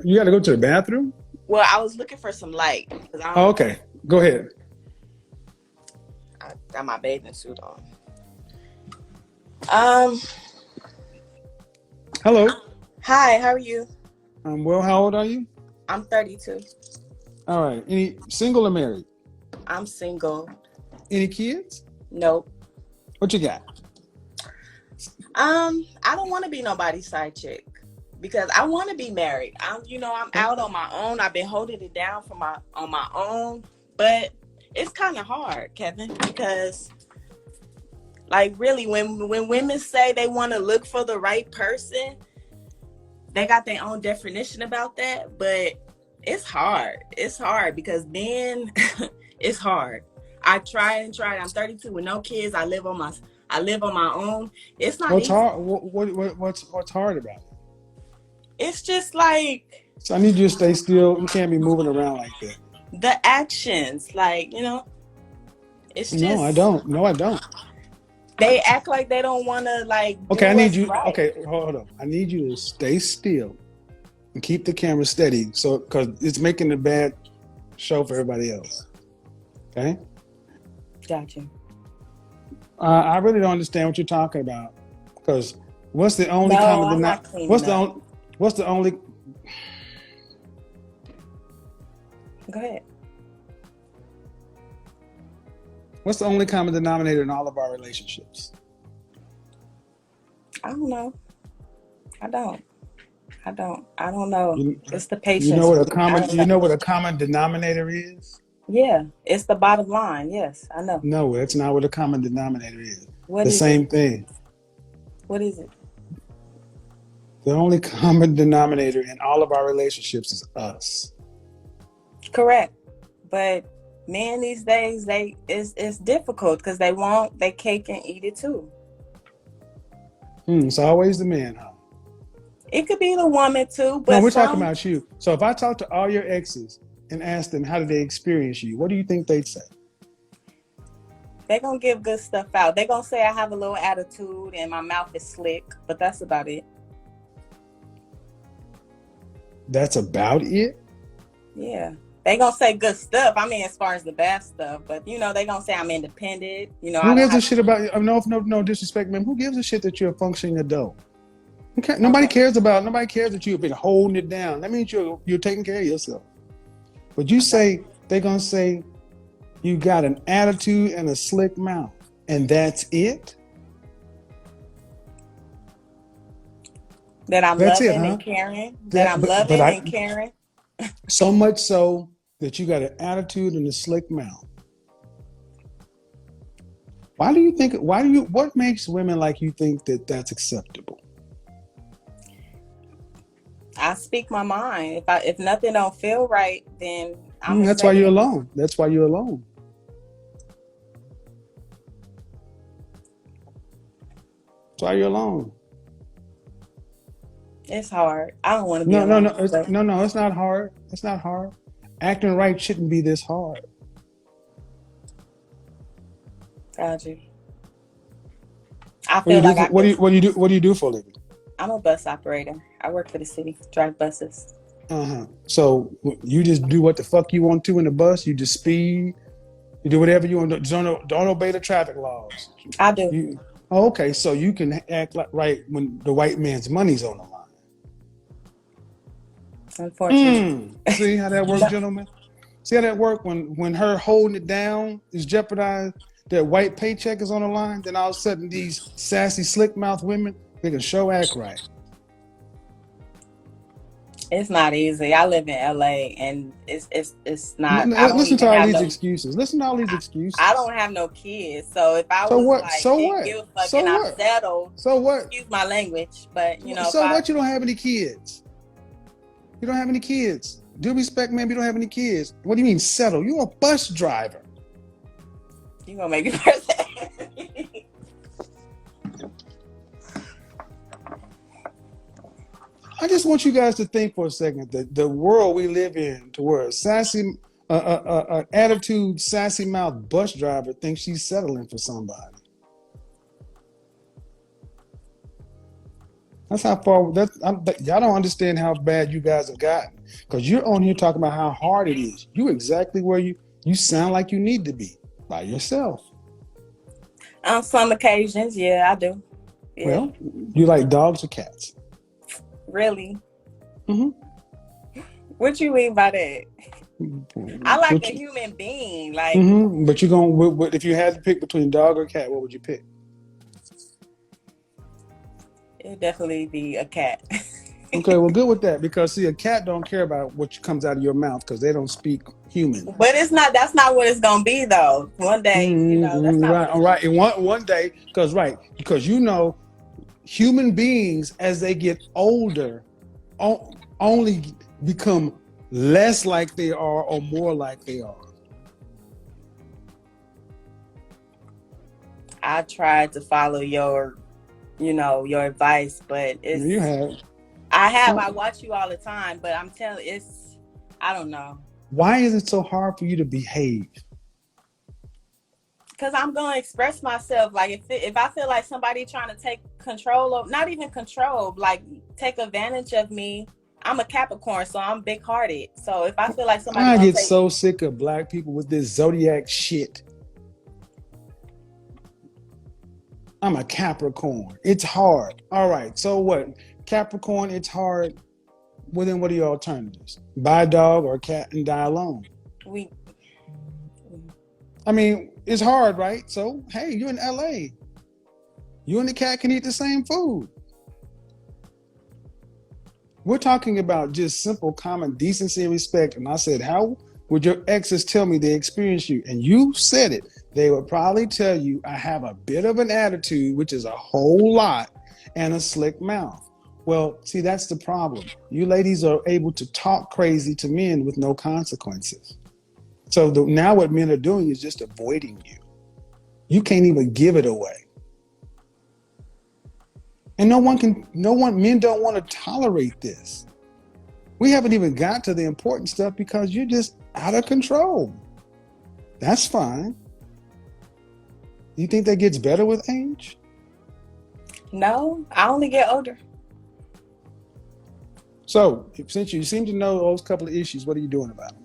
You got to go to the bathroom? Well, I was looking for some light because Oh, okay. Go ahead. I got my bathing suit on. Um, Hello. Hi, how are you? Well, how old are you? I'm 32. All right. Any single or married? I'm single. Any kids? Nope. What you got? I don't want to be nobody's side chick because I want to be married. I'm out on my own. I've been holding it down on my own, but it's kind of hard, Kevin, because like really when women say they want to look for the right person, they got their own definition about that, but it's hard. It's hard because men, it's hard. I tried and tried. I'm 32 with no kids. I live on my own. It's not What's easy. hard? What's hard about it? It's just like So I need you to stay still. You can't be moving around like that. the actions, like, it's just. No, I don't. No, I don't. They act like they don't want to like do Okay, I need what's you. right. Okay, hold on. I need you to stay still and keep the camera steady, so because it's making a bad show for everybody else. Okay. Gotcha. I really don't understand what you're talking about. Because what's the only No, common I'm not denominator? cleaning up. What's the only? Go ahead. What's the only common denominator in all of our relationships? I don't know. I don't know. It's the patience. You know what a common denominator is? Yeah, it's the bottom line. Yes, I know. No, that's not what a common denominator is. What the is same it? thing. What is it? The only common denominator in all of our relationships is us. Correct. But men these days, it's difficult because they want their cake and eat it too. It's always the man, huh? It could be the woman too, but No, we're talking about you. So if I talk to all your exes and ask them how did they experience you, what do you think they'd say? they're gonna give good stuff out. They're gonna say I have a little attitude and my mouth is slick, but that's about it. That's about it? Yeah. They gonna say good stuff. I mean, as far as the bad stuff, but they gonna say I'm independent. I Who don't gives a have shit about you? No disrespect, man. Who gives a shit that you're a functioning adult? Okay. Nobody Okay. cares that you've been holding it down. That means you're taking care of yourself. But you say they're gonna say you got an attitude and a slick mouth, and that's it? That I'm That's loving it, huh? and caring. That I'm loving and caring. So much so that you got an attitude and a slick mouth. What makes women like you think that that's acceptable? I speak my mind. If nothing don't feel right, then I'm That's why you're alone. That's why you're alone. That's why you're alone. It's hard. I don't want to be No, alone. no. It's not hard. It's not hard. Acting right shouldn't be this hard. Got you. I feel like what do you do for a living? I'm a bus operator. I work for the city, drive buses. So you just do what the fuck you want to in the bus. You just speed. You do whatever you want to. Don't obey the traffic laws. I do. Okay, so you can act like right when the white man's money's on the line. Unfortunately. See how that works, gentlemen? See how that works when her holding it down is jeopardized, that white paycheck is on the line, then all of a sudden these sassy, slick mouth women, they can show act right. It's not easy. I live in LA and it's not. Listen to all these excuses. Listen to all these excuses. I don't have no kids, so if I was I'm settled. So what? Excuse my language, but So what? You don't have any kids. You don't have any kids. Due respect, man. You don't have any kids. What do you mean settle? You're a bus driver. You gonna make me person. I just want you guys to think for a second that the world we live in, to where a sassy, attitude, sassy mouth bus driver thinks she's settling for somebody. That's how far. Y'all don't understand how bad you guys have gotten because you're on here talking about how hard it is. You exactly where you sound like you need to be by yourself. On some occasions, yeah, I do. Yeah. Well, you like dogs or cats? Really? Mm-hmm. What you mean by that? I like But a human being. Like, but you're going. If you had to pick between dog or cat, what would you pick? it'd definitely be a cat. Okay, well, good with that because see, a cat don't care about what comes out of your mouth because they don't speak human. But it's not. That's not what it's gonna be, though. One day, that's not Right, what all it's right. gonna And one day, because human beings as they get older only become less like they are or more like they are. I tried to follow your advice, but You have. I watch you all the time, but I'm telling I don't know. Why is it so hard for you to behave? Because I'm gonna express myself. Like if I feel like somebody trying to take control of, not even control, like take advantage of me. I'm a Capricorn, so I'm big hearted. So if I feel like somebody I gonna get take, so sick of black people with this zodiac shit. I'm a Capricorn. It's hard. All right. So what? Capricorn, it's hard. Well, then what are your alternatives? Buy a dog or a cat and die alone. we I mean, it's hard, right? So, hey, you're in LA. You and the cat can eat the same food. We're talking about just simple common decency and respect. And I said, how would your exes tell me they experienced you? And you said it. They would probably tell you I have a bit of an attitude, which is a whole lot, and a slick mouth. Well, see, that's the problem. You ladies are able to talk crazy to men with no consequences. So now what men are doing is just avoiding you. You can't even give it away. And men don't want to tolerate this. We haven't even got to the important stuff because you're just out of control. That's fine. You think that gets better with age? No, I only get older. So, since you seem to know those couple of issues, what are you doing about them?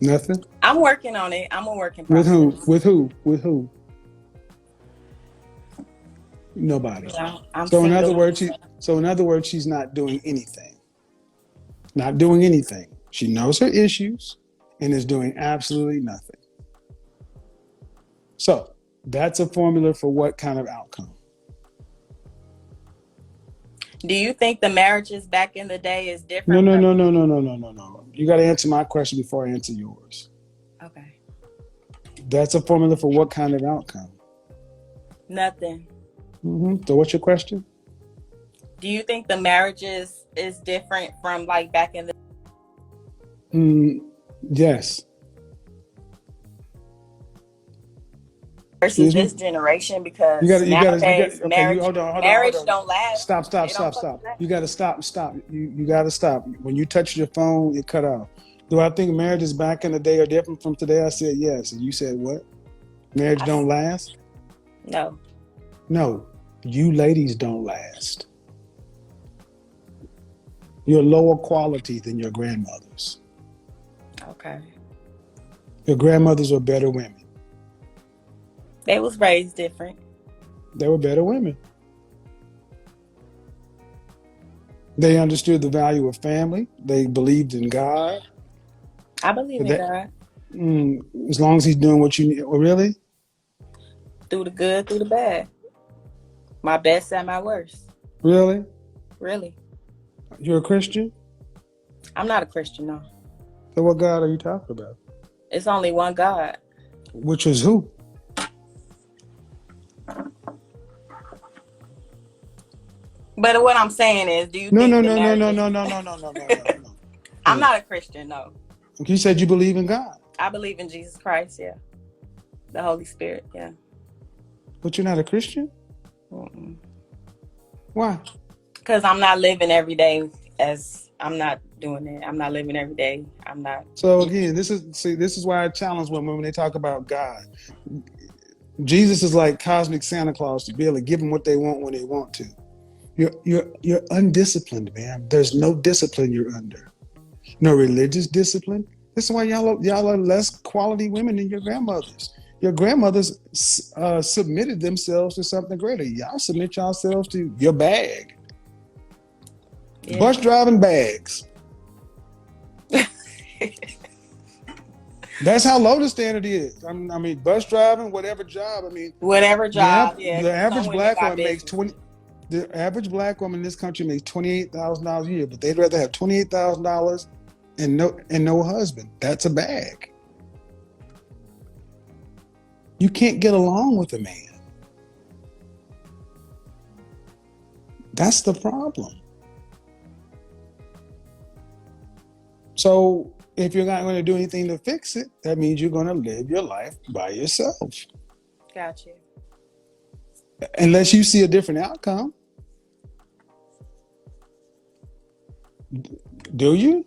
Nothing. I'm working on it. I'm a working process. With who? With who? Nobody. Yeah, I'm So in single. other words, she's not doing anything. Not doing anything. She knows her issues and is doing absolutely nothing. So that's a formula for what kind of outcome? Do you think the marriages back in the day is different? No. You got to answer my question before I answer yours. Okay. That's a formula for what kind of outcome? Nothing. So what's your question? Do you think the marriages is different from like back in the? Yes. Versus this generation, because marriage don't last. Stop. You got to stop. You got to stop. When you touch your phone, it cut off. Do I think marriages back in the day are different from today? I said yes. And you said what? Marriage don't last? No. No. You ladies don't last. You're lower quality than your grandmothers. Okay. Your grandmothers were better women. They was raised different. They were better women. They understood the value of family. They believed in God. I believe in God. As long as he's doing what you need. Oh, really? Through the good, through the bad. My best and my worst. Really? Really. You're a Christian? I'm not a Christian, no. So what God are you talking about? It's only one God. Which is who? But what I'm saying is, do you think No. I'm not a Christian, no. You said you believe in God. I believe in Jesus Christ, yeah. The Holy Spirit, yeah. But you're not a Christian? Mm-mm. Why? Because I'm not living every day I'm not doing it. I'm not living every day. I'm not. So again, this is why I challenge women when they talk about God. Jesus is like cosmic Santa Claus to be able to give them what they want when they want to. You're undisciplined, man. There's no discipline you're under. No religious discipline. This is why y'all are less quality women than your grandmothers. Your grandmothers submitted themselves to something greater. Y'all submit yourselves to your bag. Yeah. Bus driving bags. That's how low the standard is. I mean, bus driving, whatever job. I mean, Whatever job, the average some women black got woman makes business. 20. The average black woman in this country makes $28,000 a year, but they'd rather have $28,000 and no husband. That's a bag. You can't get along with a man. That's the problem. So if you're not going to do anything to fix it, that means you're going to live your life by yourself. Got you. Unless you see a different outcome. Do you?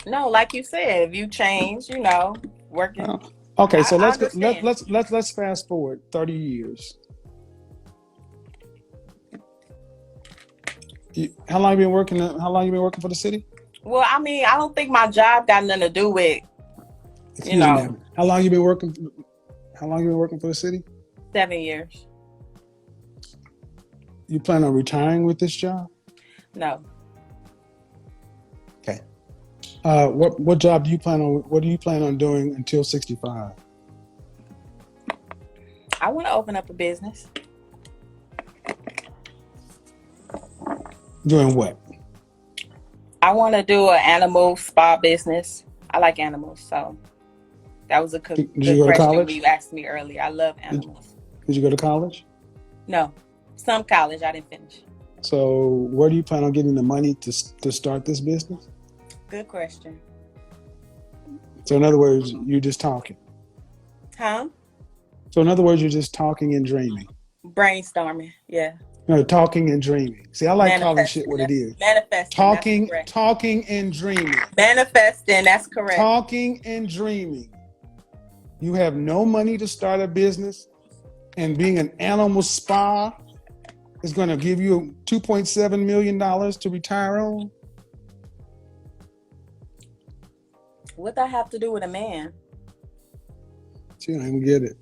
No, like you said, if you change, working. Okay, so I let's fast forward 30 years. How long you been working? How long you been working for the city? Well, I mean, I don't think my job got nothing to do with, Excuse me, ma'am. How long you been working? How long you been working for the city? 7 years. You plan on retiring with this job? No. Okay. What job do you plan on? What do you plan on doing until 65? I want to open up a business. Doing what? I want to do an animal spa business. I like animals, so that was a good question when you asked me earlier. I love animals. Did you go to college? No, some college. I didn't finish. So where do you plan on getting the money to start this business? Good question. So in other words, you're just talking. Huh? So in other words, you're just talking and dreaming. Brainstorming, yeah. No, talking and dreaming. See, I like calling shit what it is. Manifesting. Talking and dreaming. Manifesting, that's correct. Talking and dreaming. You have no money to start a business, and being an animal spa is going to give you $2.7 million to retire on. What that have to do with a man? She don't even get it.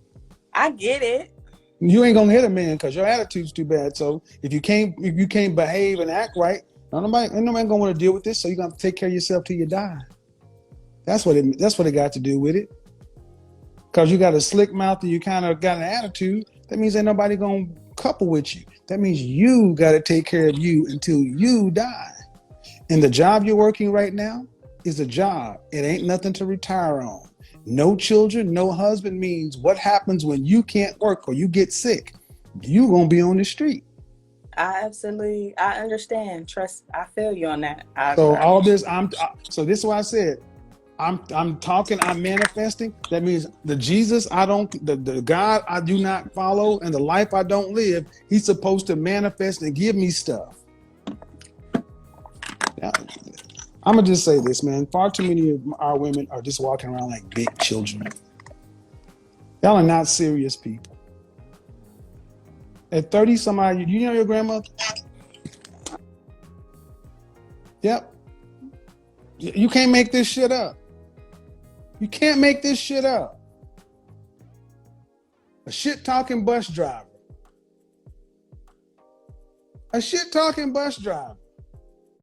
I get it. You ain't gonna hit a man because your attitude's too bad. So if you can't behave and act right, ain't nobody gonna want to deal with this. So you're gonna have to take care of yourself till you die. That's what it got to do with it. Because you got a slick mouth and you kind of got an attitude. That means ain't nobody gonna couple with you. That means you got to take care of you until you die. And the job you're working right now is a job. It ain't nothing to retire on. No children, no husband means what happens when you can't work or you get sick. You gonna be on the street. I understand. Trust, I feel you on that. So this is why I said, I'm talking, I'm manifesting. That means the Jesus the God I do not follow and the life I don't live, he's supposed to manifest and give me stuff. Yeah. I'm gonna just say this, man. Far too many of our women are just walking around like big children. Y'all are not serious people. At 30 some odd, you know your grandmother? Yep. You can't make this shit up. You can't make this shit up. A shit-talking bus driver. A shit-talking bus driver.